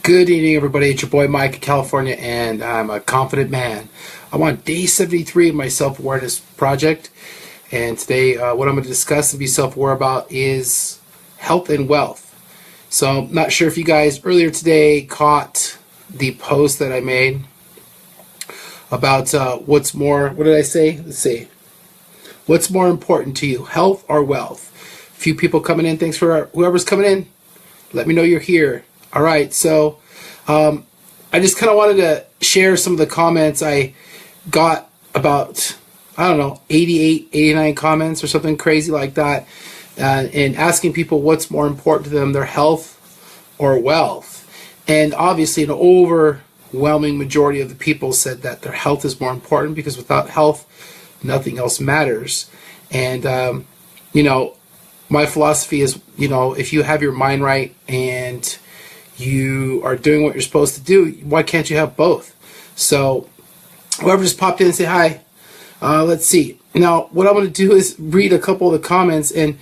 Good evening, everybody. It's your boy Mike in California, and I'm a confident man. I'm on day 73 of my self-awareness project, and today what I'm going to discuss and be self-aware about is health and wealth. So I'm not sure if you guys earlier today caught the post that I made about what did I say? Let's see. What's more important to you, health or wealth? A few people coming in. Thanks for whoever's coming in. Let me know you're here. All right, so I just kind of wanted to share some of the comments I got about, 88, 89 comments or something crazy like that, and asking people what's more important to them, their health or wealth. And obviously an overwhelming majority of the people said that their health is more important, because without health, nothing else matters. And, my philosophy is, if you have your mind right and you are doing what you're supposed to do, why can't you have both? So whoever just popped in and say hi, let's see. Now what I'm going to do is read a couple of the comments, and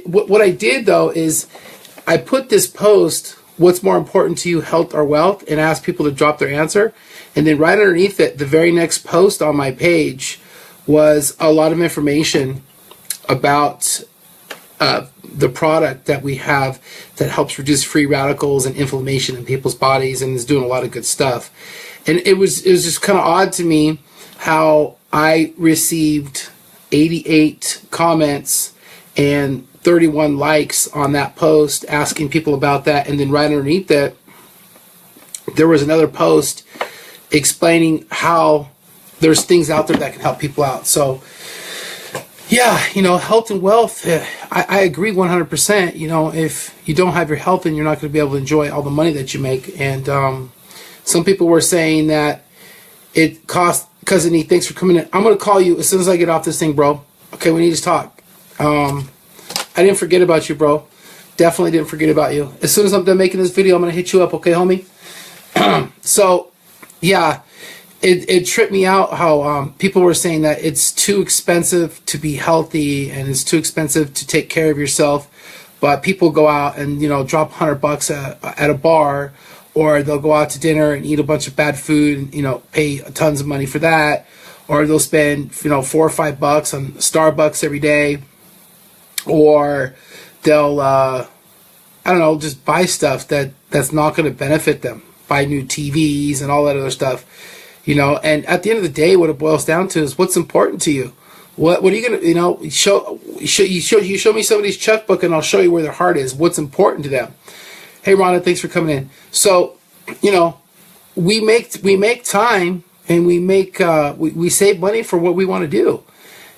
what I did though is I put this post, what's more important to you, health or wealth, and asked people to drop their answer, and then right underneath it, the very next post on my page was a lot of information about the product that we have that helps reduce free radicals and inflammation in people's bodies, and is doing a lot of good stuff. And it was just kind of odd to me how I received 88 comments and 31 likes on that post asking people about that, and then right underneath that there was another post explaining how there's things out there that can help people out. So yeah, health and wealth, I agree 100%. If you don't have your health, then you're not going to be able to enjoy all the money that you make. And some people were saying that it costs, Cousin E, thanks for coming in. I'm going to call you as soon as I get off this thing, bro. Okay, we need to talk. I didn't forget about you, bro. Definitely didn't forget about you. As soon as I'm done making this video, I'm going to hit you up, okay, homie? So, yeah. It tripped me out how people were saying that it's too expensive to be healthy and it's too expensive to take care of yourself, but people go out and drop $100 at a bar, or they'll go out to dinner and eat a bunch of bad food and pay tons of money for that, or they'll spend $4 or $5 on Starbucks every day, or they'll just buy stuff that's not going to benefit them, buy new TVs and all that other stuff. And at the end of the day, what it boils down to is what's important to you. What are you gonna, show me somebody's checkbook and I'll show you where their heart is. What's important to them. Hey, Rhonda, thanks for coming in. So, we make time, and we save money for what we want to do,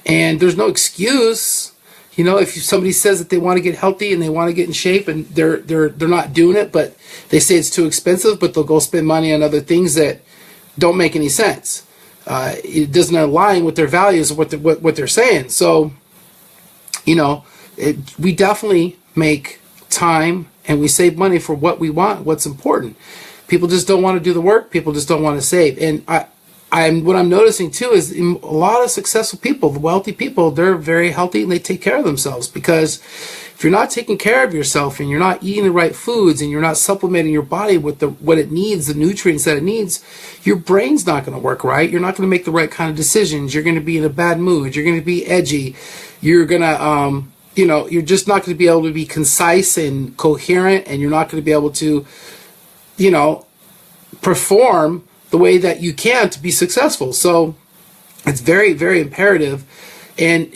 and there's no excuse. If somebody says that they want to get healthy and they want to get in shape, and they're not doing it, but they say it's too expensive, but they'll go spend money on other things that don't make any sense. It doesn't align with their values or what they're saying. So, we definitely make time and we save money for what we want, what's important. People just don't want to do the work. People just don't want to save. And what I'm noticing too is a lot of successful people, the wealthy people, they're very healthy and they take care of themselves, because if you're not taking care of yourself and you're not eating the right foods and you're not supplementing your body with what it needs, the nutrients that it needs, your brain's not going to work right. You're not going to make the right kind of decisions. You're going to be in a bad mood. You're going to be edgy. You're going to, you're just not going to be able to be concise and coherent, and you're not going to be able to, perform the way that you can to be successful. So it's very, very imperative. And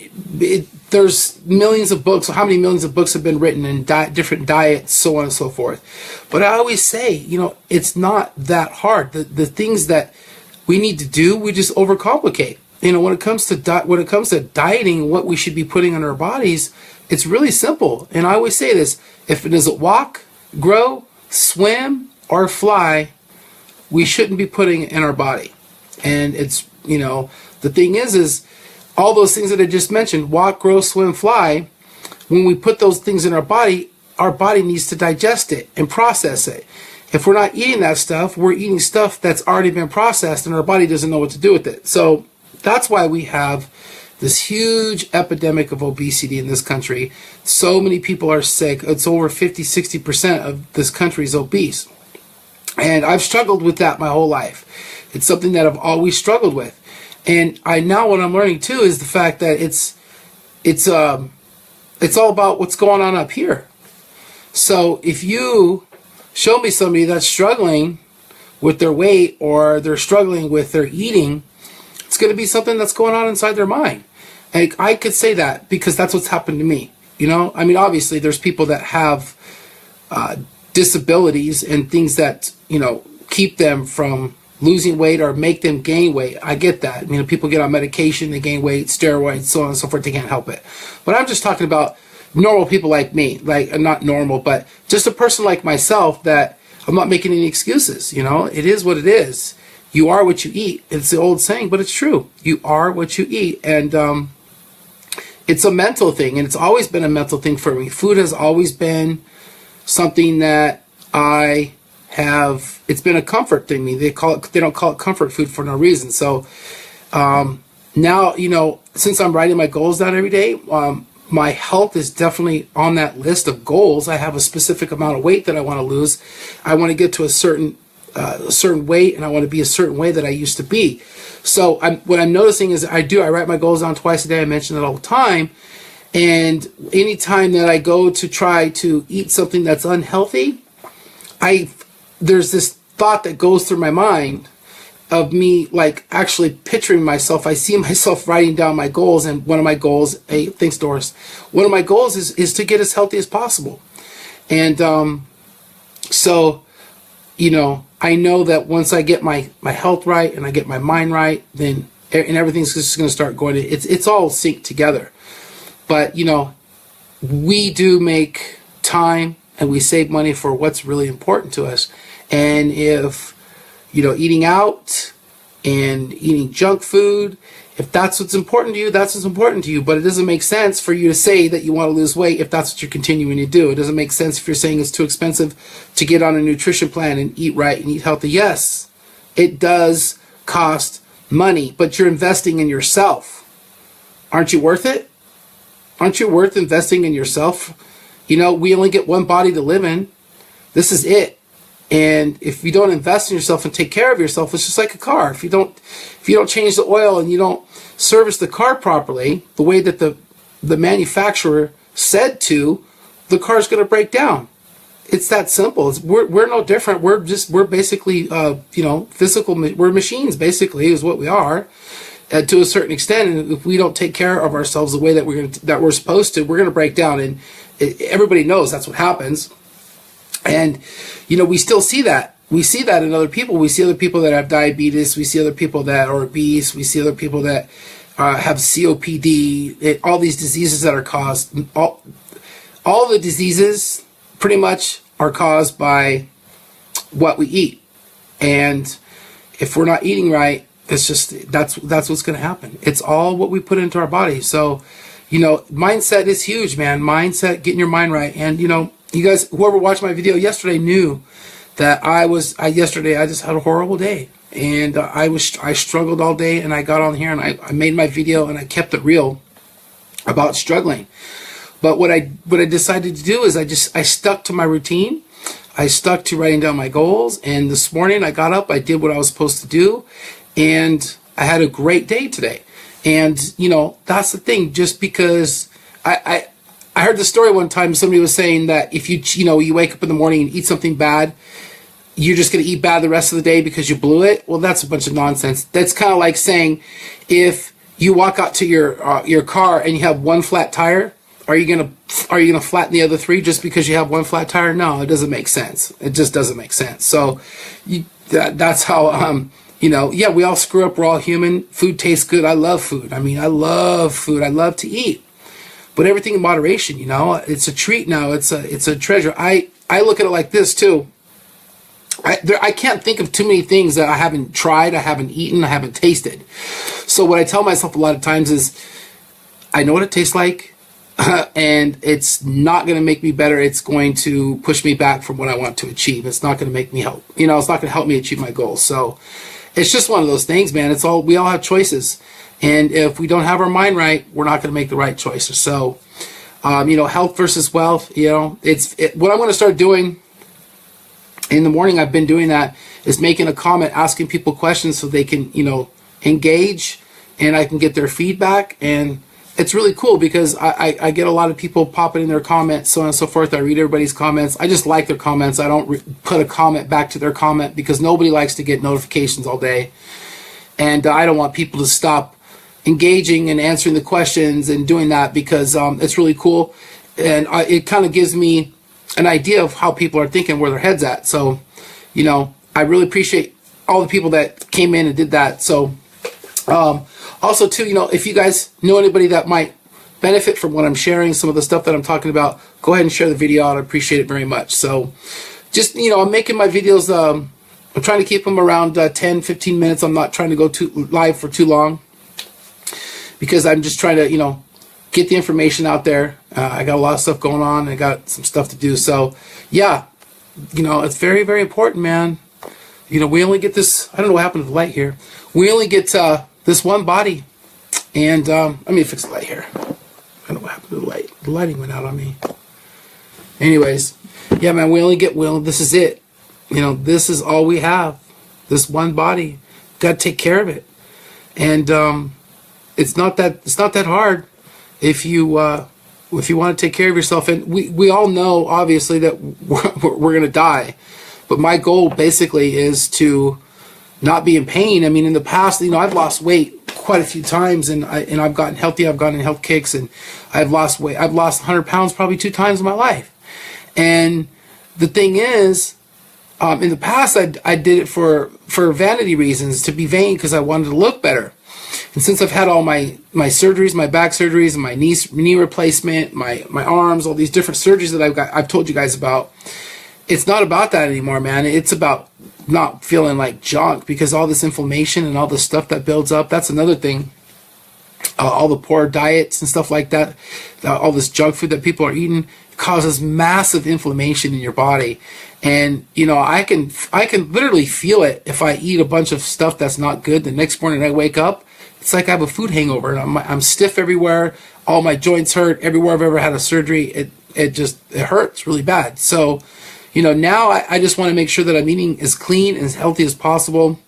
there's millions of books. How many millions of books have been written in different diets, so on and so forth. But I always say, it's not that hard. The things that we need to do, we just overcomplicate. When it comes to dieting, what we should be putting on our bodies, it's really simple. And I always say this: if it doesn't walk, grow, swim, or fly, we shouldn't be putting it in our body. And it's the thing is all those things that I just mentioned, walk, grow, swim, fly, when we put those things in our body needs to digest it and process it. If we're not eating that stuff, we're eating stuff that's already been processed, and our body doesn't know what to do with it. So that's why we have this huge epidemic of obesity in this country. So many people are sick. It's over 50-60% of this country is obese. And I've struggled with that my whole life. It's something that I've always struggled with. And I now what I'm learning too is the fact that it's all about what's going on up here. So if you show me somebody that's struggling with their weight or they're struggling with their eating, it's going to be something that's going on inside their mind. And I could say that because that's what's happened to me. You know, I mean, obviously there's people that have disabilities and things that, you know, keep them from losing weight or make them gain weight. I get that. You know, people get on medication, they gain weight, steroids, so on and so forth. They can't help it. But I'm just talking about normal people like me, like not normal, but just a person like myself that I'm not making any excuses. You know, it is what it is. You are what you eat. It's the old saying, but it's true. You are what you eat. And it's a mental thing, and it's always been a mental thing for me. Food has always been something that I have, it's been a comfort thing. They don't call it comfort food for no reason. So now, you know, since I'm writing my goals down every day, my health is definitely on that list of goals. I have a specific amount of weight that I want to lose. I want to get to a certain weight, and I want to be a certain way that I used to be. So what I'm noticing is I write my goals down twice a day. I mention it all the time. And anytime that I go to try to eat something that's unhealthy, there's this thought that goes through my mind of me like actually picturing myself. I see myself writing down my goals, and one of my goals, thanks Doris, one of my goals is to get as healthy as possible. And so, you know, I know that once I get my health right and I get my mind right, then and everything's just going to start going. It's all synced together. But, you know, we do make time and we save money for what's really important to us. And if, you know, eating out and eating junk food, if that's what's important to you, that's what's important to you. But it doesn't make sense for you to say that you want to lose weight if that's what you're continuing to do. It doesn't make sense if you're saying it's too expensive to get on a nutrition plan and eat right and eat healthy. Yes, it does cost money, but you're investing in yourself. Aren't you worth it? Aren't you worth investing in yourself? You know, we only get one body to live in. This is it. And if you don't invest in yourself and take care of yourself, it's just like a car. If you don't change the oil and you don't service the car properly, the way that the manufacturer said to, the car's going to break down. It's that simple. We're no different. We're basically you know, we're machines basically is what we are. To a certain extent, and if we don't take care of ourselves the way that we're supposed to, we're going to break down, and everybody knows that's what happens. And you know, we still see that. We see that in other people. We see other people that have diabetes. We see other people that are obese. We see other people that have COPD. All these diseases that are caused. All the diseases pretty much are caused by what we eat, and if we're not eating right, it's just that's what's going to happen. It's all what we put into our body. So, you know, mindset is huge, man. Mindset, getting your mind right. And you know, you guys, whoever watched my video yesterday knew that yesterday I just had a horrible day, and I struggled all day, and I got on here and I made my video and I kept it real about struggling. But what I decided to do is I stuck to my routine. I stuck to writing down my goals, and this morning I got up, I did what I was supposed to do, and I had a great day today. And, you know, that's the thing. Just because I heard the story one time, somebody was saying that if you wake up in the morning and eat something bad, you're just going to eat bad the rest of the day because you blew it. Well, that's a bunch of nonsense. That's kind of like saying if you walk out to your car and you have one flat tire, are you gonna flatten the other three just because you have one flat tire? No, it doesn't make sense. It just doesn't make sense. So that's how you know, yeah, we all screw up. We're all human. Food tastes good. I love food. I mean, I love food. I love to eat, but everything in moderation. You know, it's a treat now. It's a treasure. I look at it like this too. I can't think of too many things that I haven't tried, I haven't eaten, I haven't tasted. So what I tell myself a lot of times is, I know what it tastes like, and it's not going to make me better. It's going to push me back from what I want to achieve. It's not going to make me help. You know, it's not going to help me achieve my goals. So it's just one of those things, man. We all have choices, and if we don't have our mind right, we're not going to make the right choices. So, you know, health versus wealth. You know, what I'm going to start doing in the morning I've been doing that, is making a comment, asking people questions so they can, engage, and I can get their feedback. And it's really cool because I get a lot of people popping in their comments, so on and so forth. I read everybody's comments. I just like their comments. I don't put a comment back to their comment because nobody likes to get notifications all day. And I don't want people to stop engaging and answering the questions and doing that because it's really cool. And it kind of gives me an idea of how people are thinking, where their head's at. So, I really appreciate all the people that came in and did that. So, also too, if you guys know anybody that might benefit from what I'm sharing, some of the stuff that I'm talking about, go ahead and share the video out. I appreciate it very much. So, just, I'm making my videos, I'm trying to keep them around 10, 15 minutes. I'm not trying to go live for too long because I'm just trying to, get the information out there. I got a lot of stuff going on. I got some stuff to do. So, yeah, it's very, very important, man. We only get this. I don't know what happened to the light here. We only get this one body. And let me fix the light here. I don't know what happened to the light. The lighting went out on me. Anyways, yeah, man, we only get, this is it. This is all we have. This one body. Got to take care of it. And it's not that hard. If you want to take care of yourself, and we all know obviously that we're gonna die, but my goal basically is to not be in pain. I mean, in the past, I've lost weight quite a few times, and I've gotten healthy. I've gotten health kicks, and I've lost weight. I've lost 100 pounds probably 2 times in my life. And the thing is, in the past, I did it for vanity reasons, to be vain, because I wanted to look better. And since I've had all my surgeries, my back surgeries, and my knee replacement, my arms, all these different surgeries that I've told you guys about, it's not about that anymore, man. It's about not feeling like junk, because all this inflammation and all the stuff that builds up, that's another thing. All the poor diets and stuff like that, all this junk food that people are eating causes massive inflammation in your body. And I can literally feel it if I eat a bunch of stuff that's not good. The next morning I wake up, it's like I have a food hangover, and I'm stiff everywhere. All my joints hurt. Everywhere I've ever had a surgery, it hurts really bad. So, now I just want to make sure that I'm eating as clean and as healthy as possible,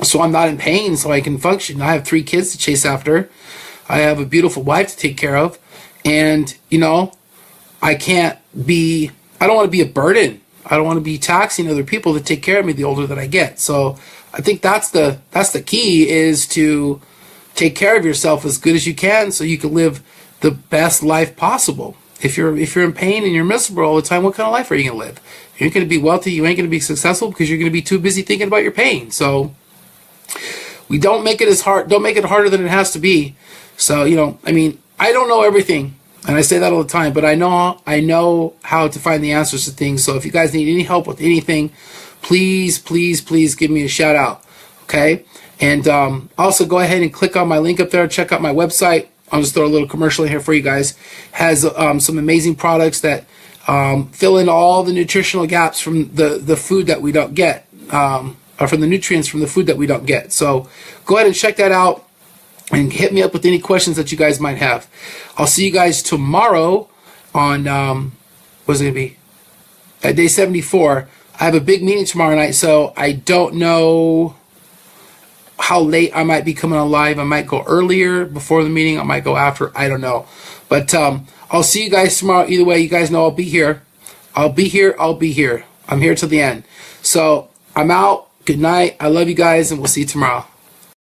so I'm not in pain, so I can function. I have 3 kids to chase after. I have a beautiful wife to take care of, and I don't want to be a burden. I don't want to be taxing other people to take care of me the older that I get. So I think that's the key, is to take care of yourself as good as you can so you can live the best life possible. If you're in pain and you're miserable all the time, what kind of life are you going to live? You ain't going to be wealthy. You ain't going to be successful because you're going to be too busy thinking about your pain. So we don't make it harder than it has to be. So, I don't know everything. And I say that all the time, but I know how to find the answers to things. So if you guys need any help with anything, please, please, please give me a shout out. Okay? And also go ahead and click on my link up there. Check out my website. I'll just throw a little commercial in here for you guys. Has some amazing products that fill in all the nutritional gaps from the food that we don't get, or from the nutrients from the food that we don't get. So go ahead and check that out. And hit me up with any questions that you guys might have. I'll see you guys tomorrow on, what's it going to be? At day 74. I have a big meeting tomorrow night, so I don't know how late I might be coming on live. I might go earlier before the meeting. I might go after. I don't know. But I'll see you guys tomorrow. Either way, you guys know I'll be here. I'll be here. I'm here till the end. So I'm out. Good night. I love you guys, and we'll see you tomorrow.